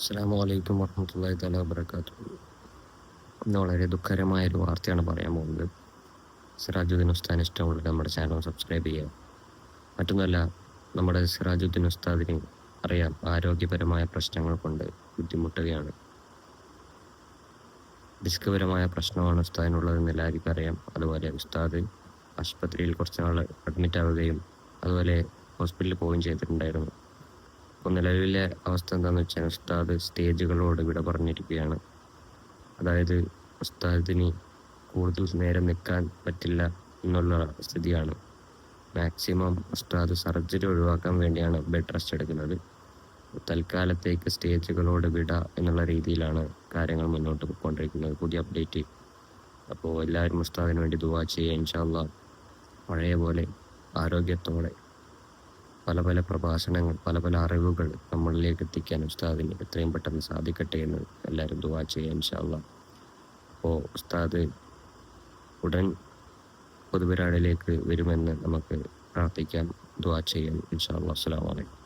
അസ്സലാമു അലൈക്കും വറഹ്മത്തുള്ളാഹി തആല വബറകാതുഹു. ഇന്ന് വളരെ ദുഃഖകരമായ ഒരു വാർത്തയാണ് പറയാൻ പോകുന്നത്. സിറാജുദ്ദീൻ ഉസ്താദിന് ഇഷ്ടമുള്ളത് നമ്മുടെ ചാനൽ സബ്സ്ക്രൈബ് ചെയ്യുക. മറ്റൊന്നുമല്ല, നമ്മുടെ സിറാജുദ്ദീൻ ഉസ്താദിന് അറിയാം ആരോഗ്യപരമായ പ്രശ്നങ്ങൾ കൊണ്ട് ബുദ്ധിമുട്ടുകയാണ്. ഡിസ്കപരമായ പ്രശ്നമാണ് ഉസ്താദിനുള്ളതെന്ന് എല്ലാവർക്കും അറിയാം. അതുപോലെ ഉസ്താദ് ആശുപത്രിയിൽ കുറച്ച് നാൾ അഡ്മിറ്റ് ആവുകയും അതുപോലെ ഹോസ്പിറ്റലിൽ പോവുകയും ചെയ്തിട്ടുണ്ടായിരുന്നു. ഇപ്പോൾ നിലവിലെ അവസ്ഥ എന്താണെന്ന് വെച്ചാൽ ഉസ്താദ് സ്റ്റേജുകളോട് വിട പറഞ്ഞിരിക്കുകയാണ്. അതായത് ഉസ്താദിന് കൂടുതൽ നേരം നിൽക്കാൻ പറ്റില്ല എന്നുള്ള സ്ഥിതിയാണ്. മാക്സിമം ഉസ്താദ് സർജറി ഒഴിവാക്കാൻ വേണ്ടിയാണ് ബെഡ് റെസ്റ്റ് എടുക്കുന്നത്. തൽക്കാലത്തേക്ക് സ്റ്റേജുകളോട് വിട എന്നുള്ള രീതിയിലാണ് കാര്യങ്ങൾ മുന്നോട്ട് പോയിക്കൊണ്ടിരിക്കുന്നത്. പുതിയ അപ്ഡേറ്റ്. അപ്പോൾ എല്ലാവരും ഉസ്താദിന് വേണ്ടി ദുആ ചെയ്യുക. ഇൻഷാ അല്ലാഹ് പഴയ പോലെ ആരോഗ്യത്തോടെ പല പല പ്രഭാഷണങ്ങൾ, പല പല അറിവുകൾ നമ്മളിലേക്ക് എത്തിക്കാൻ ഉസ്താദിന് എത്രയും പെട്ടെന്ന് സാധിക്കട്ടെ എന്ന് എല്ലാവരും ദുആ ചെയ്യുക ഇൻഷാ അല്ലാഹ്. അപ്പോൾ ഉസ്താദ് ഉടൻ പൊതുപരിപാടിയിലേക്ക് വരുമെന്ന് നമുക്ക് പ്രാർത്ഥിക്കാം, ദുആ ചെയ്യാം ഇൻഷാ അല്ലാഹ്. അസ്സലാമു അലൈക്കും.